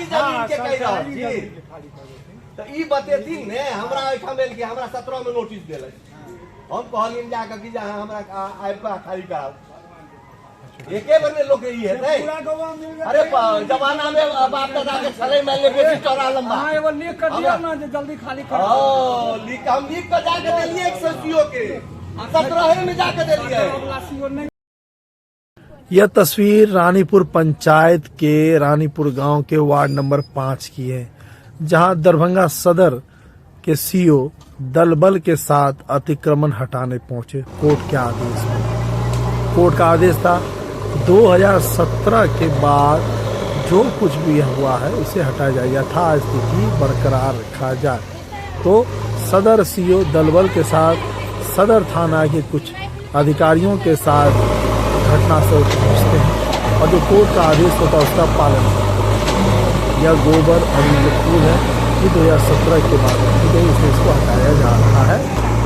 सरकारी जमीन के कह रहा जी तो ई बतेती ने हमरा एठा मेल के हमरा 17 में नोटिस देले हम कहलिन जाके कि जहां हमरा आइब का खाली कराओ एके बार में लोग ई है अरे जमाना में बाप दादा के चले मैले बेसी चौड़ा लंबा हां एगो लिख कर दिया ना जल्दी खाली करो ओ लिख हम लिख कर जाके देलिए 100 के 17 में जाके देलिए। यह तस्वीर रानीपुर पंचायत के रानीपुर गांव के वार्ड नंबर 5 की है, जहां दरभंगा सदर के सीओ दलबल के साथ अतिक्रमण हटाने पहुंचे कोर्ट के आदेश पर। कोर्ट का आदेश था 2017 के बाद जो कुछ भी हुआ है उसे हटाया जाए, यथास्थिति बरकरार रखा जाए। तो सदर सीओ दलबल के साथ सदर थाना के कुछ अधिकारियों के साथ घटना से पहुंचते हैं और जो कोर्ट का आदेश होता है उसका पालन करते हैं। यह गोबर अनुकूल है कि 2017 के बाद इसलिए इसको हटाया जा रहा है,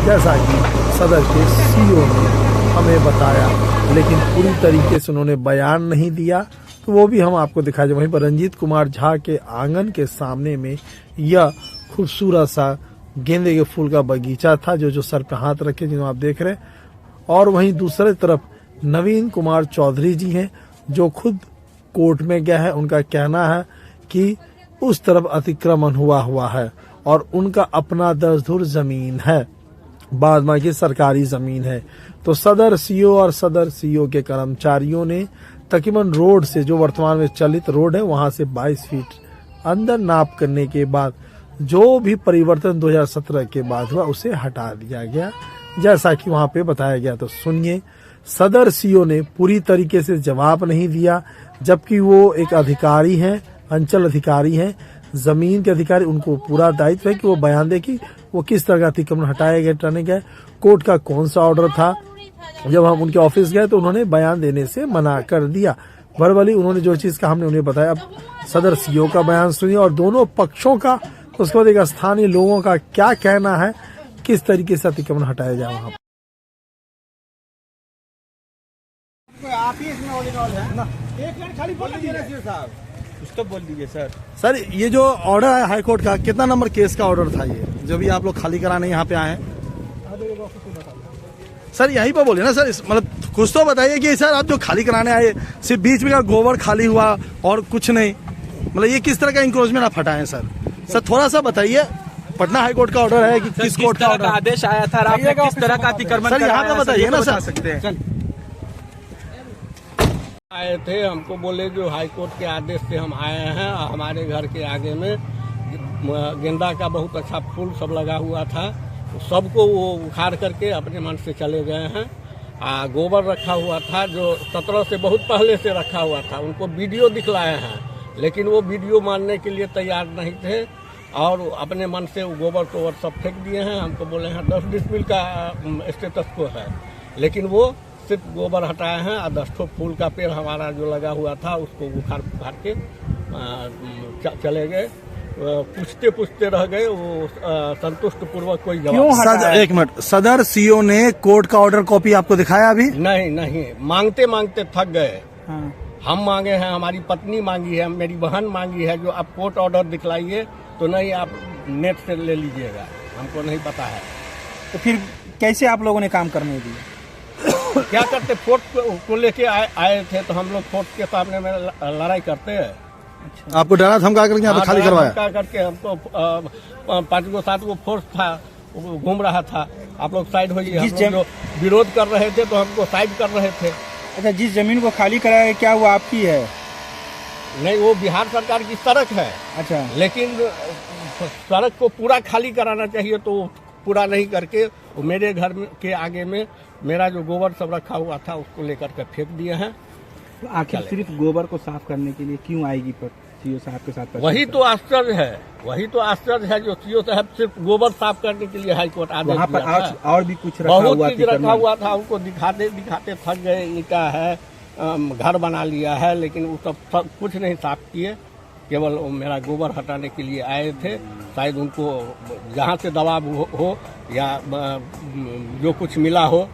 जैसा कि सदर के सीओ ने हमें बताया, लेकिन पूरी तरीके से उन्होंने बयान नहीं दिया। तो वो भी हम आपको दिखाए। वहीं पर रंजीत कुमार झा के आंगन के सामने में यह खूबसूरत सा गेंदे के फूल का बगीचा था, जो सर पे हाथ रखे जिन्हें आप देख रहे हैं। और वहीं दूसरे तरफ नवीन कुमार चौधरी जी हैं जो खुद कोर्ट में गए हैं। उनका कहना है कि उस तरफ अतिक्रमण हुआ है और उनका अपना 10 धुर जमीन है, बाद में की सरकारी जमीन है। तो सदर सीओ और सदर सीओ के कर्मचारियों ने तकरीबन रोड से, जो वर्तमान में चलित रोड है, वहां से 22 फीट अंदर नाप करने के बाद जो भी परिवर्तन 2017 के बाद हुआ उसे हटा दिया गया, जैसा कि वहां पे बताया गया। तो सुनिए, सदर सीओ ने पूरी तरीके से जवाब नहीं दिया, जबकि वो एक अधिकारी हैं, अंचल अधिकारी हैं, जमीन के अधिकारी। उनको पूरा दायित्व है कि वो बयान दे कि वो किस तरह का अतिक्रमण हटाए गए, हटाने गए, कोर्ट का कौन सा ऑर्डर था। जब हम उनके ऑफिस गए तो उन्होंने बयान देने से मना कर दिया। वर्बली उन्होंने जो चीज का हमने उन्हें बताया। अब सदर सीओ का बयान सुनिए और दोनों पक्षों का, उसके बाद एक स्थानीय लोगों का क्या कहना है, किस तरीके से अतिक्रमण हटाया जाए वहाँ। आप ही इसमें ऑल है ना, एक मिनट खाली बोल दीजिए साहब, उसको बोल दीजिए सर। सर, ये जो ऑर्डर है हाई कोर्ट का, कितना नंबर केस का ऑर्डर था ये, जो भी आप लोग खाली कराने यहाँ पे आए हैं? सर यहीं पर बोले ना सर, मतलब कुछ तो बताइए कि सर आप जो खाली कराने आए, सिर्फ बीच में का गोबर खाली हुआ और कुछ नहीं, मतलब ये किस तरह का इंक्रोचमेंट आप हटाएं सर? सर थोड़ा सा बताइए। पटना हाई कोर्ट का ऑर्डर है कि किस कोर्ट का ऑर्डर, आदेश आया था, आपने किस तरह का अतिक्रमण सर यहाँ पे बताइए ना सर। सकते हैं आए थे, हमको बोले जो हाई कोर्ट के आदेश से हम आए हैं। हमारे घर के आगे में गेंदा का बहुत अच्छा फूल सब लगा हुआ था, सबको वो उखाड़ करके अपने मन से चले गए हैं। गोबर रखा हुआ था जो 17 से बहुत पहले से रखा हुआ था, उनको वीडियो दिखलाए हैं, लेकिन वो वीडियो मानने के लिए तैयार नहीं थे और अपने मन से वो गोबर तोबर सब फेंक दिए हैं। हमको बोले हैं 10 डिसमिल का स्टेटस को है, लेकिन वो सिर्फ गोबर हटाए हैं और 10 फूल का पेड़ हमारा जो लगा हुआ था उसको उखाड़ के चले गए। पूछते रह गए, वो संतुष्ट पूर्वक कोई जवाब। एक मिनट, सदर सीओ ने कोर्ट का ऑर्डर कॉपी आपको दिखाया अभी? नहीं, मांगते मांगते थक गए। हाँ। हम मांगे हैं, हमारी पत्नी मांगी है, मेरी बहन मांगी है, जो आप कोर्ट ऑर्डर दिखलाइए। तो नहीं, आप नेट से ले लीजिएगा, हमको नहीं पता है। तो फिर कैसे आप लोगों ने काम करने दिए? क्या करते, कोर्ट को लेके आए थे तो हम लोग कोर्ट के सामने में लड़ाई करते हैं। अच्छा। आपको डरा धमका करके यहाँ पे खाली करवाया? धमका करके हमको 5-7 वो फोर्स था, वो घूम रहा था, आप लोग साइड होइए। हम लोग जो विरोध कर रहे थे तो हमको साइड कर रहे थे। अच्छा, जिस जमीन को खाली कराया क्या वो आपकी है? नहीं, वो बिहार सरकार की सड़क है। अच्छा, लेकिन सड़क को पूरा खाली कराना चाहिए, तो पूरा नहीं करके वो मेरे घर के आगे में मेरा जो गोबर सब रखा हुआ था उसको लेकर के फेंक दिए हैं। तो आखिर सिर्फ गोबर को साफ करने के लिए क्यों आएगी सीओ साहब के साथ? वही तो आश्चर्य है, जो सीओ साहब सिर्फ गोबर साफ करने के लिए हाई कोर्ट आदेश दिया था। और भी कुछ बहुत चीज रखा हुआ था, उनको दिखाते थक गए। ईंटा है, घर बना लिया है, लेकिन वो सब कुछ नहीं साफ किए, केवल मेरा गोबर हटाने के लिए आए थे। शायद उनको जहाँ से दबाव हो या जो कुछ मिला हो,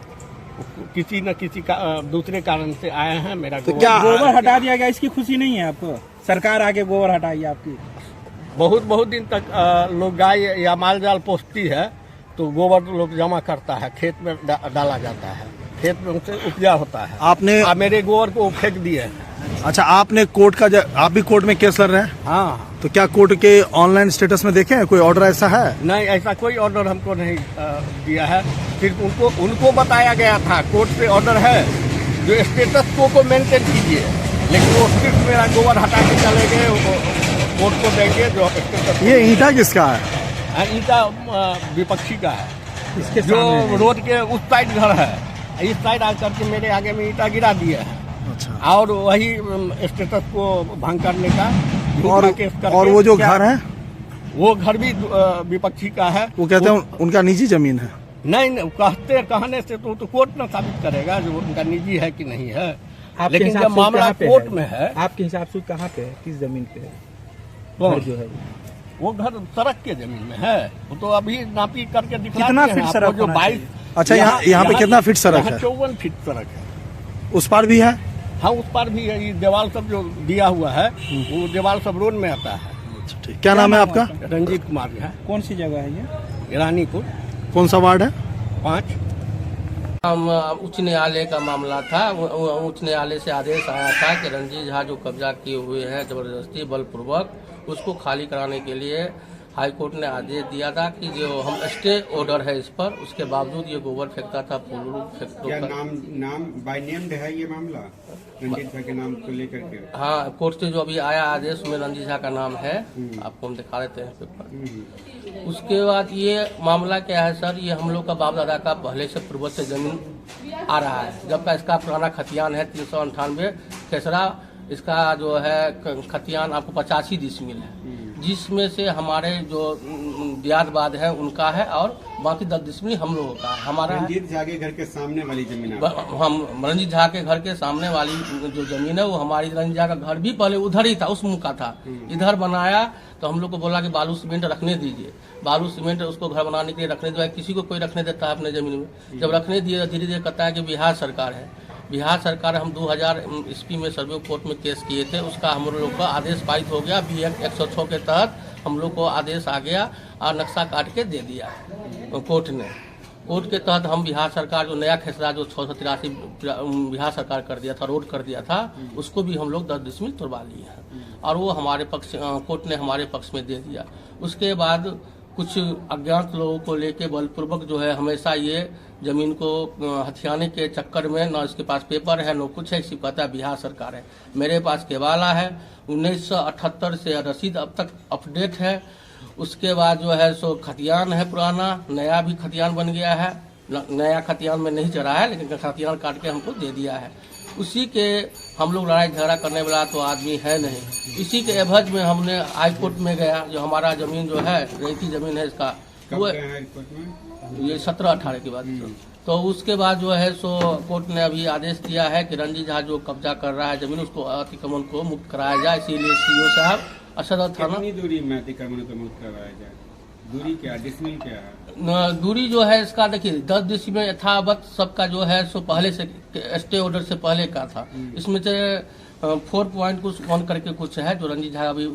किसी न किसी का दूसरे कारण से आए हैं। मेरा तो क्या गोबर हटा दिया गया, इसकी खुशी नहीं है आपको? सरकार आके गोबर हटाई आपकी। बहुत बहुत दिन तक लोग गाय या माल जाल पोसती है तो गोबर लोग जमा करता है, खेत में डाला जाता है, खेत में उनसे उपजा होता है। आपने मेरे गोबर को फेंक दिए हैं। अच्छा, आपने कोर्ट का आप भी कोर्ट में केस लड़ रहे हैं? हाँ, तो क्या कोर्ट के ऑनलाइन स्टेटस में देखे हैं कोई ऑर्डर ऐसा है? नहीं, ऐसा कोई ऑर्डर हमको नहीं दिया है। सिर्फ उनको बताया गया था कोर्ट से ऑर्डर है जो स्टेटस को मेंटेन कीजिए, लेकिन वो सिर्फ मेरा गोबर हटा के चले गए। कोर्ट को देंगे जो स्टेटस। ये ईंटा किसका है? ईंटा विपक्षी का है, इसके जो सामने रोड के उस साइड घर है, इस साइड आकर के मेरे आगे में ईंटा गिरा दिया है। अच्छा, और वही स्टेटस को भंग करने का झूठा केस करके। और वो जो घर है वो घर भी विपक्षी का है। वो कहते हैं उनका निजी जमीन है। नहीं, कहने से तो कोर्ट न साबित करेगा जो उनका निजी है कि नहीं है। आपके लेकिन हिसाब जब से मामला कहाँ पे कोर्ट है? में है, आपके हिसाब से कहाँ पे है, किस जमीन पे है? कौन? घर जो है वो घर सड़क के जमीन में है। वो तो अभी नापी करके दिखा कितना दिए हैं फीट आपको, सड़क जो होना 22। अच्छा, यहाँ पे कितना फीट सड़क है? 54 फीट सड़क है। उस पार भी है? हाँ, उस पर भी है। ये दीवार सब जो दिया हुआ है वो दीवार सब रोड में आता है। अच्छा, ठीक। क्या नाम है आपका? रंजीत कुमार है, कौन सी जगह है ये? रानीपुर कौन सा वार्ड है? 5। उच्च न्यायालय का मामला था। उच्च न्यायालय से आदेश आया था कि रंजीत झा जो कब्जा किए हुए हैं जबरदस्ती बलपूर्वक, उसको खाली कराने के लिए हाई कोर्ट ने आदेश दिया था कि जो हम स्टे ऑर्डर है इस पर, उसके बावजूद ये गोबर फेंकता था, क्या नाम बाय नेम्ड है ये मामला रंजीत झा के नाम को लेकर के? हाँ, कोर्ट से जो अभी आया आदेश में रंजीत झा का नाम है, आपको हम दिखा देते हैं पेपर। उसके बाद ये मामला क्या है सर, ये हम लोग का बाप दादा का पहले से पूर्वज से जमीन आ रहा है। जबकि इसका पुराना खतियान है 398 खेसरा। इसका जो है खतियान आपको 85 डिसमिल है, जिसमें से हमारे जो दियादबाद है उनका है और बाकी 10 डिसमिल हम लोगों का है। हमारा रंजीत झा के घर के सामने वाली जमीन है। हम रंजीत झा के घर के सामने वाली जो जमीन है वो हमारी। रंजीत झा का घर भी पहले उधर ही था, उस मुँह का था। इधर बनाया तो हम लोग को बोला कि बालू सीमेंट रखने दीजिए। बालू सीमेंट उसको घर बनाने के लिए रखने दिया। किसी को कोई रखने देता है अपने जमीन में। जब रखने दिए धीरे धीरे कहता है कि बिहार सरकार है। बिहार सरकार, हम 2000 ईस्वी में सर्वे कोर्ट में केस किए थे, उसका हम लोग का आदेश पारित हो गया। BF 106 के तहत हम लोग को आदेश आ गया और नक्शा काट के दे दिया कोर्ट ने। कोर्ट के तहत हम बिहार सरकार जो नया खेसरा जो 683 बिहार सरकार कर दिया था, रोड कर दिया था, उसको भी हम लोग 10 डिसमिल तोड़वा लिए हैं और वो हमारे पक्ष, कोर्ट ने हमारे पक्ष में दे दिया। उसके बाद कुछ अज्ञात लोगों को लेके बलपूर्वक जो है हमेशा ये जमीन को हथियाने के चक्कर में, ना इसके पास पेपर है न कुछ है, सिर्फ कहता है बिहार सरकार है। मेरे पास केवाला है 1978 से रसीद अब तक अपडेट है। उसके बाद जो है सो खतियान है पुराना, नया भी खतियान बन गया है। नया खतियान में नहीं चढ़ा है, लेकिन खतियान काट के हमको दे दिया है। उसी के हम लोग लड़ाई झगड़ा करने वाला तो आदमी है नहीं। इसी के एवज में हमने हाई कोर्ट में गया। जो हमारा जमीन जो है रेती जमीन है इसका, वो ये 17-18 की बात है। तो उसके बाद जो है सो कोर्ट ने अभी आदेश दिया है कि रंजीत झा जो कब्जा कर रहा है जमीन, उसको अतिक्रमण को मुक्त कराया जाए। इसीलिए CO साहब सदर थाना, कितनी दूरी में अतिक्रमण को मुक्त करवाया जाए? दूरी क्या, डिसमिल क्या है? दूरी जो है इसका देखिए 10 डिसमिल यथावत सबका जो है सो पहले से स्टे ऑर्डर से पहले का था। इसमें से 4 पॉइंट कुछ ऑन करके कुछ है जो रंजीत झा अभी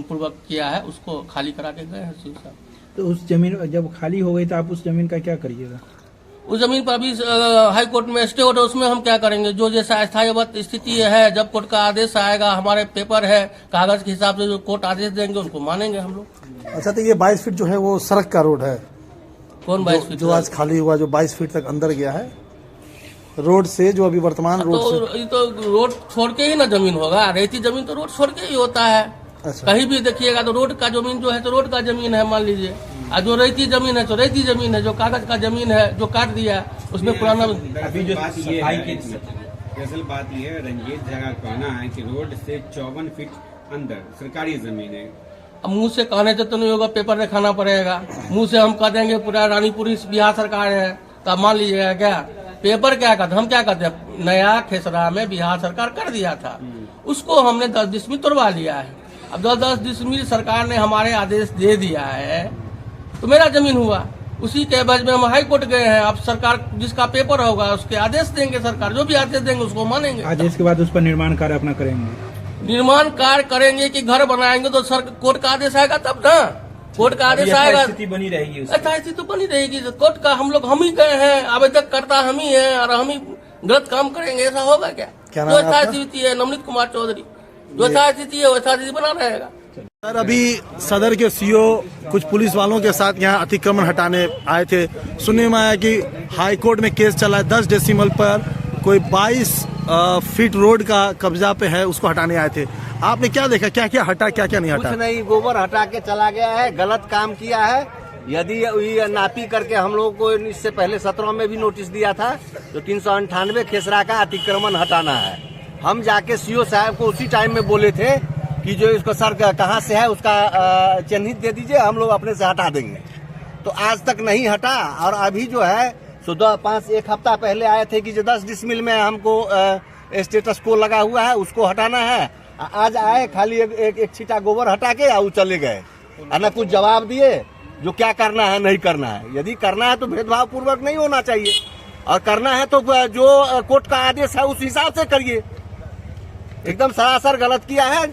पूर्वक किया है, उसको खाली करा के गए हैं सीओ साहब। तो उस जमीन जब खाली हो गई तो आप उस जमीन का क्या करिएगा? उस जमीन पर अभी हाई कोर्ट में स्टे ऑर्डर, उसमें हम क्या करेंगे? जो जैसा स्थायीवत स्थिति है, जब कोर्ट का आदेश आएगा, हमारे पेपर है, कागज के हिसाब से जो कोर्ट आदेश देंगे उनको मानेंगे हम लोग। अच्छा, तो ये 22 फीट जो है वो सड़क का रोड है? कौन 22 फीट? जो आज खाली हुआ, जो 22 फीट तक अंदर गया है रोड से, जो अभी वर्तमान रोड से। ये तो रोड छोड़ के ही ना जमीन होगा। रेती जमीन तो रोड छोड़ के ही होता है। अच्छा, कहीं भी देखिएगा तो रोड का जमीन जो है तो रोड का जमीन है मान लीजिए, और जो रेती जमीन है तो रेती जमीन है। जो कागज का जमीन है जो काट दिया उसमें पुराना। अभी जो बात ये है, दरअसल बात ये है, रंजीत झा का कहना है कि रोड से 54 फीट अंदर सरकारी जमीन है। अब मुंह से कहने से तो नहीं होगा, पेपर दिखाना पड़ेगा। मुंह से हम कह देंगे पूरा रानीपुर बिहार सरकार है, तो आप मान लीजिएगा क्या? पेपर क्या कहते, हम क्या कहते हैं? नया खेसरा में बिहार सरकार कर दिया था, उसको हमने 10 डिसमिल तोड़वा लिया है। अब 10 डिसमिल सरकार ने हमारे आदेश दे दिया है तो मेरा जमीन हुआ। उसी के एवज में हम हाई कोर्ट गए हैं। अब सरकार जिसका पेपर होगा उसके आदेश देंगे, सरकार जो भी आदेश देंगे उसको मानेंगे। आदेश के बाद उस पर निर्माण कार्य अपना करेंगे। निर्माण कार्य करेंगे कि घर बनाएंगे तो सर कोर्ट का आदेश आएगा तब ना, कोर्ट का आदेश आएगा, स्थिति बनी रहेगी उसकी। ऐसा स्थिति तो बनी रहेगी। कोर्ट का हम ही गए हैं, आवेदक करता हम ही है और हम ही गलत काम करेंगे, ऐसा होगा क्या? क्या जो नाम है ऐसा आपका? स्थिति है नवनीत कुमार चौधरी, जो ऐसा स्थिति है वैसा स्थिति बना रहेगा। सर अभी सदर के सीओ कुछ पुलिस वालों के साथ यहाँ अतिक्रमण हटाने आए थे। सुनने में आया कि हाई कोर्ट में केस चला है, 10 डेसिमल पर कोई 22 फीट रोड का कब्जा पे है, उसको हटाने आए थे। आपने क्या देखा, क्या क्या हटा, क्या क्या नहीं हटा? कुछ नहीं, गोबर हटा के चला गया है, गलत काम किया है। यदि ये नापी करके हम लोगों को इससे पहले 17 में भी नोटिस दिया था, तो 398 खेसरा का अतिक्रमण हटाना है। हम जाके सीओ साहब को उसी टाइम में बोले थे कि जो इसको सर कहाँ से है उसका चिन्हित दे दीजिए, हम लोग अपने से हटा देंगे। तो आज तक नहीं हटा। और अभी जो है एक हफ्ता पहले आए थे कि जो 10 डिसमिल में हमको स्टेटस को लगा हुआ है उसको हटाना है। आज आए खाली एक छीटा गोबर हटा के और चले गए, ना कुछ जवाब दिए जो क्या करना है नहीं करना है। यदि करना है तो भेदभाव पूर्वक नहीं होना चाहिए, और करना है तो जो कोर्ट का आदेश है उस हिसाब से करिए। एकदम सरासर गलत किया है,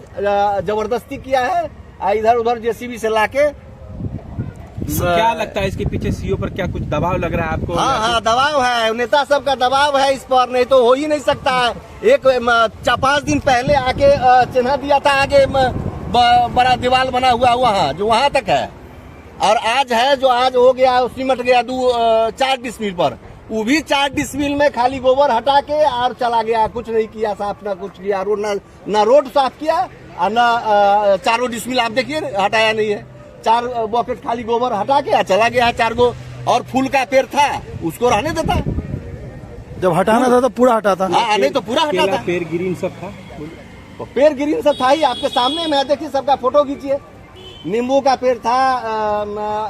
जबरदस्ती किया है, इधर उधर जेसीबी से लाके। क्या लगता है इसके पीछे सीओ पर क्या कुछ दबाव लग रहा है आपको? हाँ, दबाव है, नेता सब का दबाव है इस पर, नहीं तो हो ही नहीं सकता है। एक 4-5 दिन पहले आके चिन्ह दिया था, आगे बड़ा दीवार बना हुआ वहाँ जो वहाँ तक है, और आज है जो आज हो गया सिमट गया 4 डिसमिल पर, वो भी 4 डिसमिल में खाली गोबर हटा के और चला गया, कुछ नहीं किया साफ, ना कुछ किया, ना रोड साफ किया और ना 4 डिसमिल आप देखिए हटाया नहीं है। 4 बकेट खाली गोबर हटा के चला गया है 4 गो, और फूल का पेड़ था उसको रहने देता, जब हटाना था तो पूरा हटा था। हाँ, नहीं तो पूरा हटा था। पेड़ ग्रीन सब था, पेड़ ग्रीन सब था ही, आपके सामने में है, देखिए सबका फोटो खींचिए। नींबू का पेड़ था,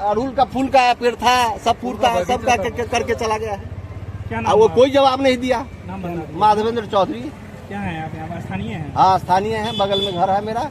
अड़हुल का फूल का पेड़ था, सब फूल का सब करके चला गया है। क्या और वो कोई जवाब नहीं दिया। नाम? माधवेंद्र चौधरी। क्या है आप यहाँ स्थानीय हैं? हाँ, स्थानीय है, बगल में घर है मेरा।